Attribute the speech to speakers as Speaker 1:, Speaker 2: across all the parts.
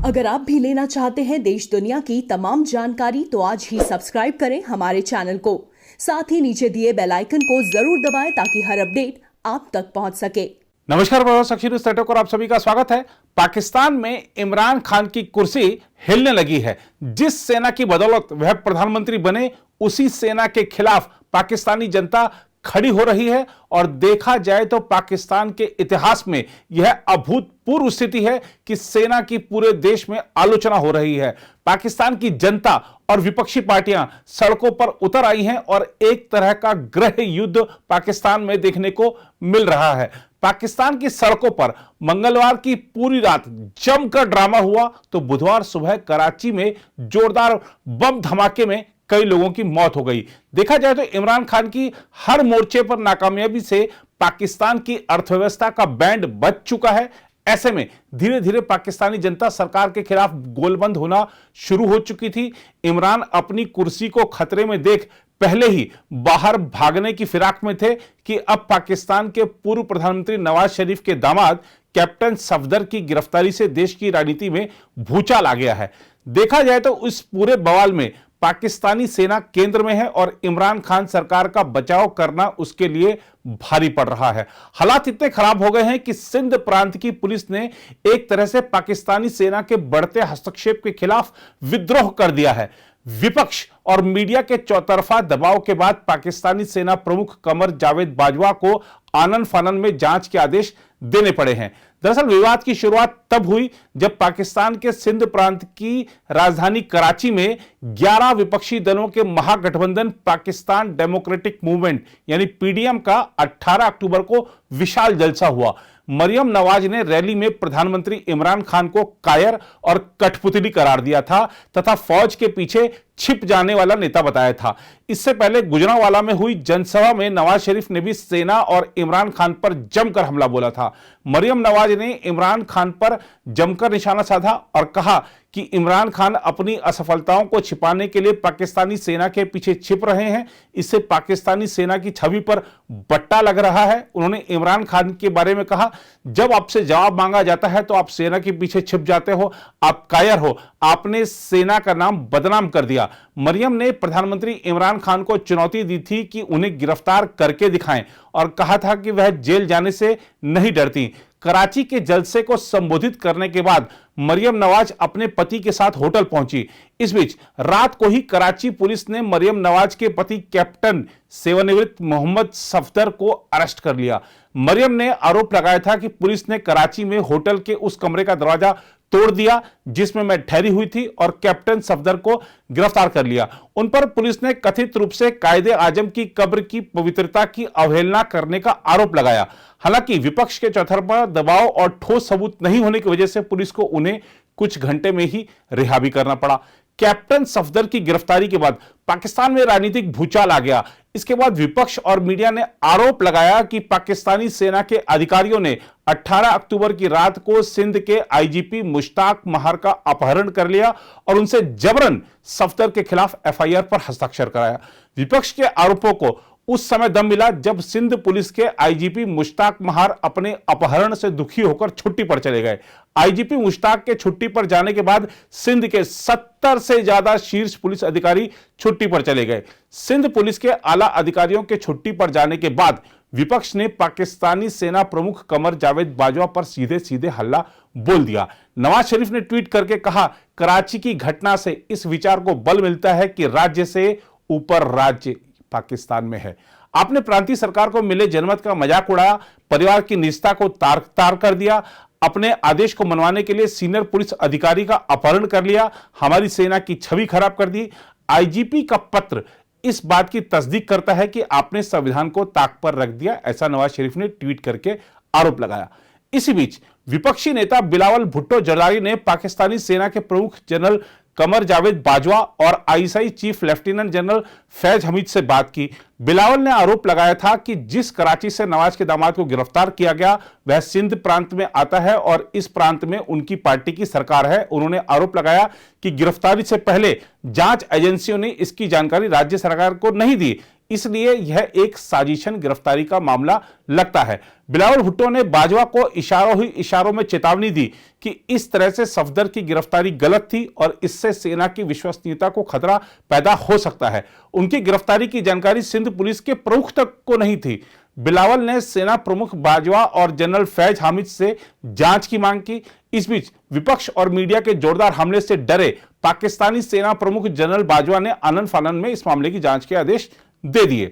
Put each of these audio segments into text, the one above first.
Speaker 1: अगर आप भी लेना चाहते हैं देश दुनिया की तमाम जानकारी तो आज ही सब्सक्राइब करें हमारे चैनल को। साथ ही नीचे दिए बेल आइकन को जरूर दबाएं ताकि हर अपडेट आप तक पहुंच सके।
Speaker 2: नमस्कार, और आप सभी का स्वागत है। पाकिस्तान में इमरान खान की कुर्सी हिलने लगी है। जिस सेना की बदौलत वह प्रधानमंत्री बने, उसी सेना के खिलाफ पाकिस्तानी जनता खड़ी हो रही है। और देखा जाए तो पाकिस्तान के इतिहास में यह अभूतपूर्व स्थिति है कि सेना की पूरे देश में आलोचना हो रही है। पाकिस्तान की जनता और विपक्षी पार्टियां सड़कों पर उतर आई हैं और एक तरह का गृह युद्ध पाकिस्तान में देखने को मिल रहा है। पाकिस्तान की सड़कों पर मंगलवार की पूरी रात जमकर ड्रामा हुआ तो बुधवार सुबह कराची में जोरदार बम धमाके में कई लोगों की मौत हो गई। देखा जाए तो इमरान खान की हर मोर्चे पर नाकामयाबी से पाकिस्तान की अर्थव्यवस्था का बैंड बज चुका है। ऐसे में धीरे धीरे पाकिस्तानी जनता सरकार के खिलाफ गोलबंद होना शुरू हो चुकी थी। इमरान अपनी कुर्सी को खतरे में देख पहले ही बाहर भागने की फिराक में थे कि अब पाकिस्तान के पूर्व प्रधानमंत्री नवाज शरीफ के दामाद कैप्टन सफदर की गिरफ्तारी से देश की राजनीति में भूचाल आ गया है। देखा जाए तो इस पूरे बवाल में पाकिस्तानी सेना केंद्र में है और इमरान खान सरकार का बचाव करना उसके लिए भारी पड़ रहा है। हालात इतने खराब हो गए हैं कि सिंध प्रांत की पुलिस ने एक तरह से पाकिस्तानी सेना के बढ़ते हस्तक्षेप के खिलाफ विद्रोह कर दिया है। विपक्ष और मीडिया के चौतरफा दबाव के बाद पाकिस्तानी सेना प्रमुख कमर जावेद बाजवा को आनन फानन में जांच के आदेश देने पड़े हैं। दरअसल विवाद की शुरुआत तब हुई जब पाकिस्तान के सिंध प्रांत की राजधानी कराची में 11 विपक्षी दलों के महागठबंधन पाकिस्तान डेमोक्रेटिक मूवमेंट यानी पीडीएम का 18 अक्टूबर को विशाल जलसा हुआ। मरियम नवाज ने रैली में प्रधानमंत्री इमरान खान को कायर और कठपुतली करार दिया था तथा फौज के पीछे छिप जाने वाला नेता बताया था। इससे पहले गुजरांवाला में हुई जनसभा में नवाज शरीफ ने भी सेना और इमरान खान पर जमकर हमला बोला था। मरियम नवाज ने इमरान खान पर जमकर निशाना साधा और कहा कि इमरान खान अपनी असफलताओं को छिपाने के लिए पाकिस्तानी सेना के पीछे छिप रहे हैं। इससे पाकिस्तानी सेना की छवि पर बट्टा लग रहा है। उन्होंने इमरान खान के बारे में कहा, जब आपसे जवाब मांगा जाता है तो आप सेना के पीछे छिप जाते हो, आप कायर हो, आपने सेना का नाम बदनाम कर दिया। मरियम ने प्रधानमंत्री इमरान खान को चुनौती दी थी कि उन्हें गिरफ्तार करके दिखाएं और कहा था कि वह जेल जाने से नहीं डरती। कराची के जलसे को संबोधित करने के बाद मरियम नवाज अपने पति के साथ होटल पहुंची। इस बीच रात को ही कराची पुलिस ने मरियम नवाज के पति कैप्टन सेवानिवृत्त मोहम्मद सफदर को अरेस्ट कर लिया। मरियम ने आरोप लगाया था कि पुलिस ने कराची में होटल के उस कमरे का दरवाजा तोड़ दिया जिसमें मैं ठहरी हुई थी और कैप्टन सफदर को गिरफ्तार कर लिया। उन पर पुलिस ने कथित रूप से कायदे आजम की कब्र की पवित्रता की अवहेलना करने का आरोप लगाया। हालांकि विपक्ष के चौतरफा दबाव और ठोस सबूत नहीं होने की वजह से पुलिस को उन्हें कुछ घंटे में ही रिहा भी करना पड़ा। कैप्टन सफदर की गिरफ्तारी के बाद पाकिस्तान में राजनीतिक भूचाल आ गया। इसके बाद विपक्ष और मीडिया ने आरोप लगाया कि पाकिस्तानी सेना के अधिकारियों ने 18 अक्टूबर की रात को सिंध के आईजीपी मुश्ताक महार का अपहरण कर लिया और उनसे जबरन सफदर के खिलाफ एफआईआर पर हस्ताक्षर कराया। विपक्ष के आरोपों को उस समय दम मिला जब सिंध पुलिस के आईजीपी मुश्ताक महार अपने अपहरण से दुखी होकर छुट्टी पर चले गए। आईजीपी मुश्ताक के छुट्टी पर जाने के बाद सिंध के 70 से ज्यादा शीर्ष पुलिस अधिकारी छुट्टी पर चले गए। सिंध पुलिस के आला अधिकारियों के छुट्टी पर जाने के बाद विपक्ष ने पाकिस्तानी सेना प्रमुख कमर जावेद बाजवा पर सीधे सीधे हल्ला बोल दिया। नवाज शरीफ ने ट्वीट करके कहा, कराची की घटना से इस विचार को बल मिलता है कि राज्य से ऊपर राज्य पाकिस्तान में है। आपने प्रांतीय सरकार को मिले जनमत का मजाक उड़ाया, परिवार की निजता को तार कर दिया, अपने आदेश को मनवाने के लिए सीनियर पुलिस अधिकारी का अपहरण कर लिया, हमारी सेना की छवि खराब कर दी। आईजीपी का पत्र इस बात की तस्दीक करता है कि आपने संविधान को ताक पर रख दिया, ऐसा नवाज शरीफ ने ट्वीट करके आरोप लगाया। इसी बीच विपक्षी नेता बिलावल भुट्टो जरदारी ने पाकिस्तानी सेना के प्रमुख जनरल कमर जावेद बाजवा और ISI chief lieutenant general Faiz Hamid से बात की। बिलावल ने आरोप लगाया था कि जिस कराची से नवाज के दामाद को गिरफ्तार किया गया वह सिंध प्रांत में आता है और इस प्रांत में उनकी पार्टी की सरकार है। उन्होंने आरोप लगाया कि गिरफ्तारी से पहले जांच एजेंसियों ने इसकी जानकारी राज्य सरकार को नहीं दी। इसलिए यह एक साजिशन गिरफ्तारी का मामला लगता है। बिलावल भुट्टो ने बाजवा को इशारों ही इशारों में चेतावनी दी कि इस तरह से सफदर की गिरफ्तारी गलत थी और इससे सेना की विश्वसनीयता को खतरा पैदा हो सकता है। उनकी गिरफ्तारी की जानकारी सिंध पुलिस के प्रमुख तक को नहीं थी। बिलावल ने सेना प्रमुख बाजवा और जनरल फैज हामिद से जांच की मांग की। इस बीच विपक्ष और मीडिया के जोरदार हमले से डरे पाकिस्तानी सेना प्रमुख जनरल बाजवा ने आनन फानन में इस मामले की जांच के आदेश दे दिए।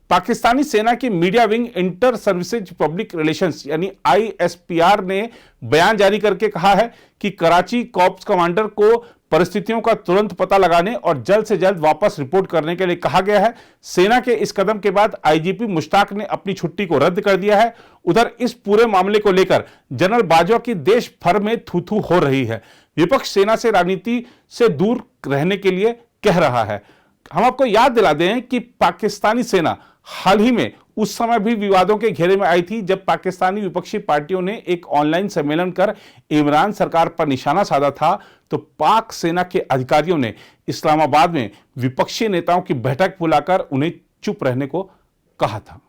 Speaker 2: पाकिस्तानी सेना की media wing inter services public relations यानी ISPR ने बयान जारी करके कहा है कि कराची कॉर्प्स कमांडर को परिस्थितियों का तुरंत पता लगाने और जल्द से जल्द वापस रिपोर्ट करने के लिए कहा गया है। सेना के इस कदम के बाद IGP मुश्ताक ने अपनी छुट्टी को रद्द कर दिया है। उधर इस पूरे मामले को लेकर जनरल बाजवा की देश भर में थू-थू हो रही है। विपक्ष सेना से राजनीति से दूर रहने के लिए कह रहा है। हम आपको याद दिला दें कि पाकिस्तानी सेना हाल ही में उस समय भी विवादों के घेरे में आई थी जब पाकिस्तानी विपक्षी पार्टियों ने एक ऑनलाइन सम्मेलन कर इमरान सरकार पर निशाना साधा था, तो पाक सेना के अधिकारियों ने इस्लामाबाद में विपक्षी नेताओं की बैठक बुलाकर उन्हें चुप रहने को कहा था।